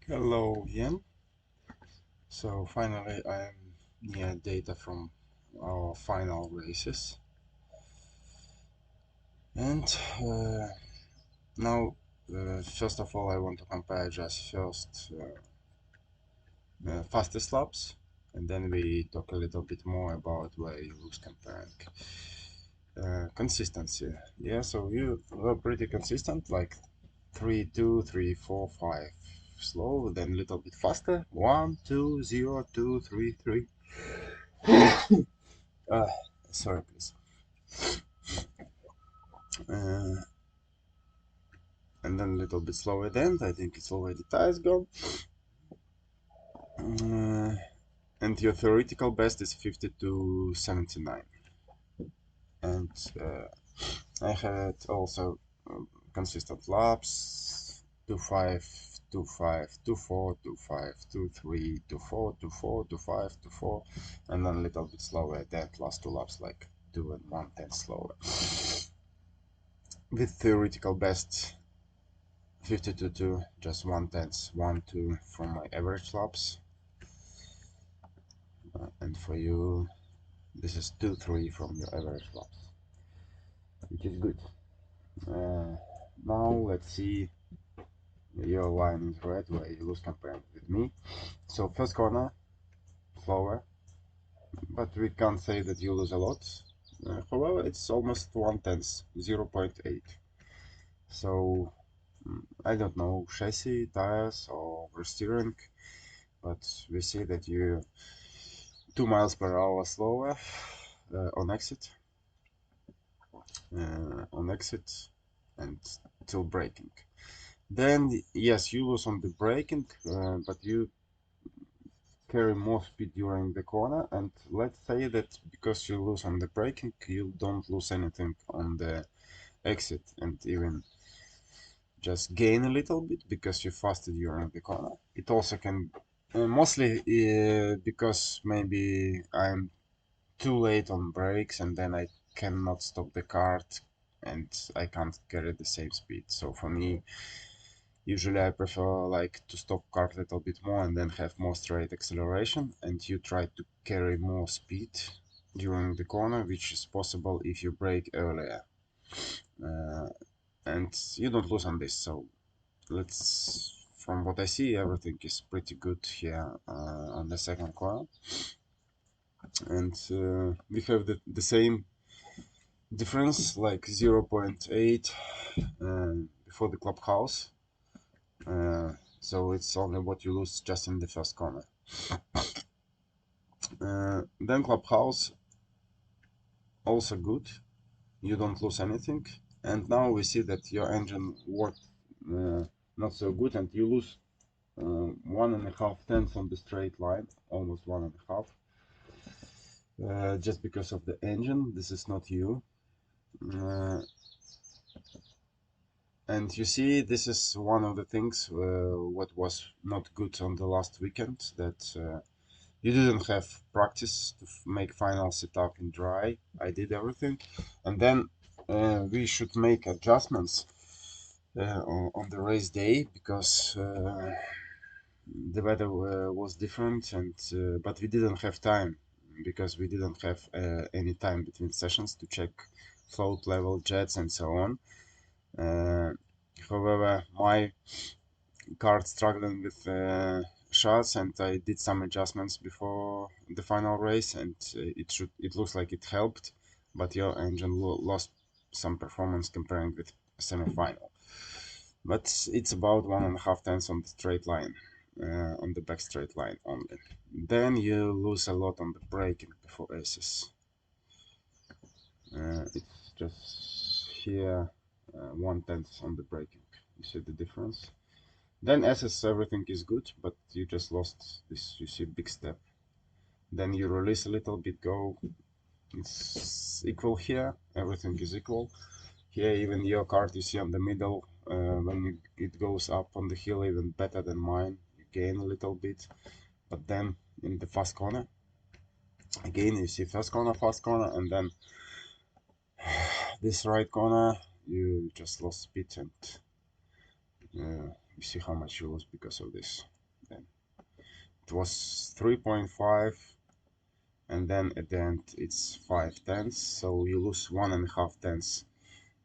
Hello again. So finally I'm near data from our final races, and now first of all I want to compare just first fastest laps, and then we talk a little bit more about where you lose comparing consistency. Yeah, so you were pretty consistent, like 3 2 3 4 5 slow, then a little bit faster, 1 2 0 2 3 3. uh, Sorry please. uh, and then a little bit slower at the end. I think it's already tires gone. uh, and your theoretical best is 52.79, and I had also consistent laps 2.5 2.5 2.4 2.5 2.3 2.4 2.4 2.5 2.4, and then a little bit slower at that last two laps, like 2 and 1/10 slower, with theoretical best 52.2, just 1/10 1 2 from my average laps. And for you, this is 2 3 from your average laps, which is good. uh, Now let's see, your line is red where you lose compared with me. So first corner slower, but we can't say that you lose a lot. However, it's almost 1/10 0.8. So I don't know, chassis, tires, or steering, but we see that you 2 miles per hour slower on exit, and till braking. Then yes, you lose on the braking, but you carry more speed during the corner. And let's say that because you lose on the braking, you don't lose anything on the exit, and even just gain a little bit because you faster during the corner. It also can mostly because maybe I'm too late on brakes, and then I cannot stop the cart, and I can't carry the same speed. So for me, usually I prefer like to stop cart a little bit more and then have more straight acceleration, and you try to carry more speed during the corner, which is possible if you brake earlier. Uh, and you don't lose on this. So from what I see, everything is pretty good here on the second corner. And we have the same difference, like 0.8 before the clubhouse. So it's only what you lose just in the first corner. Then clubhouse also good, you don't lose anything. And now we see that your engine worked not so good, and you lose 1.5 tenths on the straight line, almost 1.5, just because of the engine. This is not you. And you see, this is one of the things what was not good on the last weekend, that you didn't have practice to make final setup in dry. I did everything, and then we should make adjustments on the race day, because the weather was different, and but we didn't have time, because we didn't have any time between sessions to check float level, jets, and so on. uh, However, my card struggling with shots, and I did some adjustments before the final race, and it looks like it helped, but your engine lost some performance comparing with semi-final. But it's about 1.5 tenths on the straight line, on the back straight line only. Then you lose a lot on the braking before aces. It's just here 1/10 on the braking. You see the difference? Then SS everything is good, but you just lost this, you see, big step. Then you release a little bit, go, it's equal here, everything is equal. Here even your card you see on the middle, when it goes up on the hill even better than mine, you gain a little bit. But then in the fast corner, again you see first corner, fast corner, and then this right corner, you just lost speed, and you see how much you lose because of this. it was 3.5, and then at the end it's 5 tenths, so you lose 1.5 tenths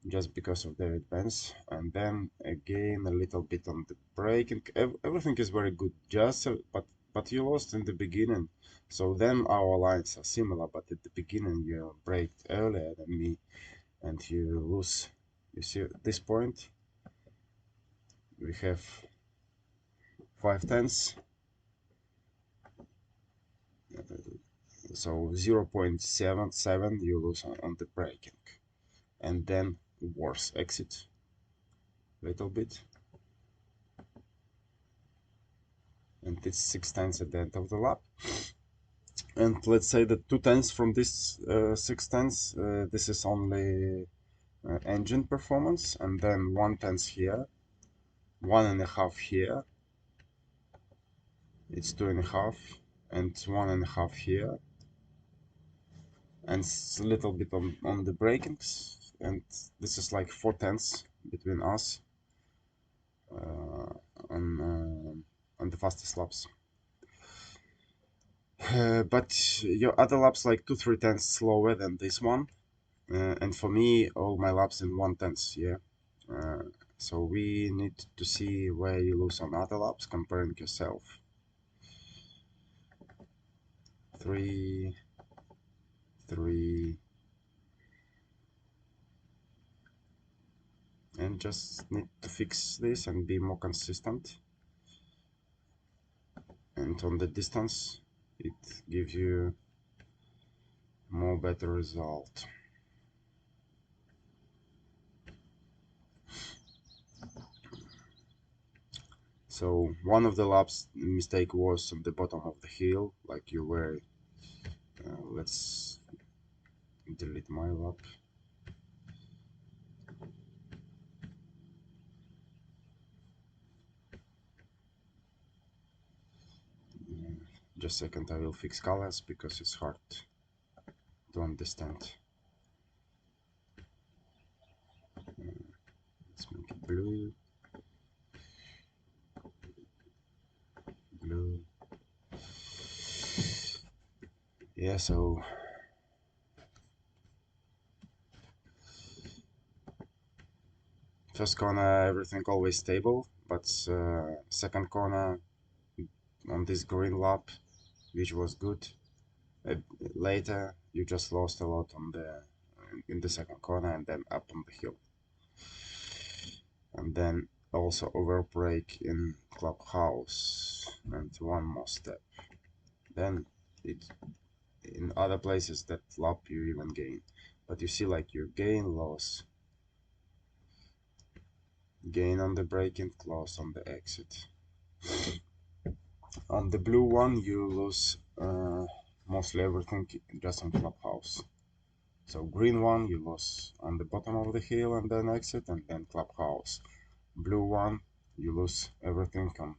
just because of the advance. And then again a little bit on the braking. Everything is very good, just but you lost in the beginning. So then our lines are similar, but at the beginning you braked earlier than me and you lose. You see at this point we have 5 tenths, so 0.77 you lose on the braking. And then worse exit a little bit, and it's 6 tenths at the end of the lap. And let's say that 2 tenths from this 6 tenths, this is only engine performance, and then 1 tenth here, 1.5 here, it's 2.5, and 1.5 here, and a little bit on the brakings, and this is like 4 tenths between us uh, on the fastest laps. But your other laps like 2-3 tenths slower than this one, and for me all my laps in 1 tenth. Yeah, so we need to see where you lose on other laps, comparing yourself. 3, 3, and just need to fix this and be more consistent. And on the distance it gives you more better result. So one of the laps mistake was on the bottom of the hill, like you were. Let's delete my lap. Just a second, I will fix colors because it's hard to understand. Let's make it blue, blue. Yeah, so first corner everything always stable, but second corner on this green lap, which was good. Uh, Later you just lost a lot on the in the second corner and then up on the hill. And then also over break in clubhouse and one more step. Then it in other places that lap you even gain, but you see like you gain loss, gain on the braking, loss on the exit. On the blue one you lose mostly everything just on clubhouse. So green one you lose on the bottom of the hill and then exit and then clubhouse. Blue one you lose everything on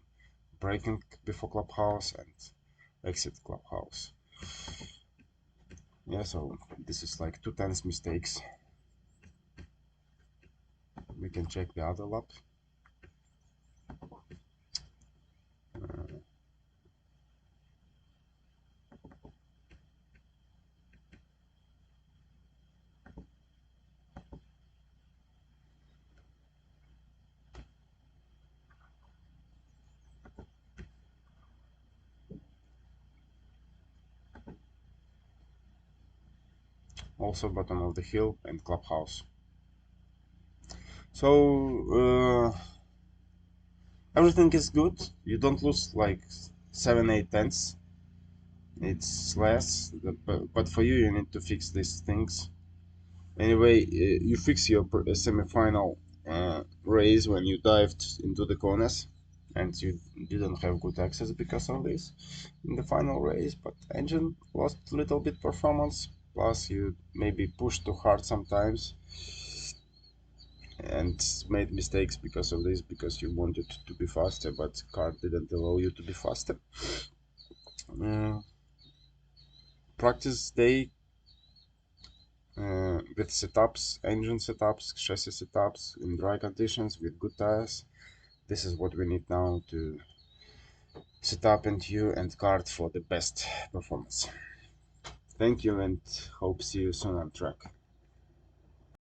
braking before clubhouse and exit clubhouse. Yeah, so this is like 2 tenths mistakes. We can check the other lap. Also bottom of the hill and clubhouse. So everything is good. You don't lose like 7-8 tenths. It's less, but for you, you need to fix these things. Anyway, you fix your semi-final race when you dived into the corners, and you didn't have good access because of this in the final race. But engine lost a little bit performance. Plus, you maybe pushed too hard sometimes and made mistakes because of this, because you wanted to be faster, but car didn't allow you to be faster. Practice day with setups, engine setups, chassis setups in dry conditions with good tires. This is what we need now to setup and you and card for the best performance. Thank you and hope see you soon on track.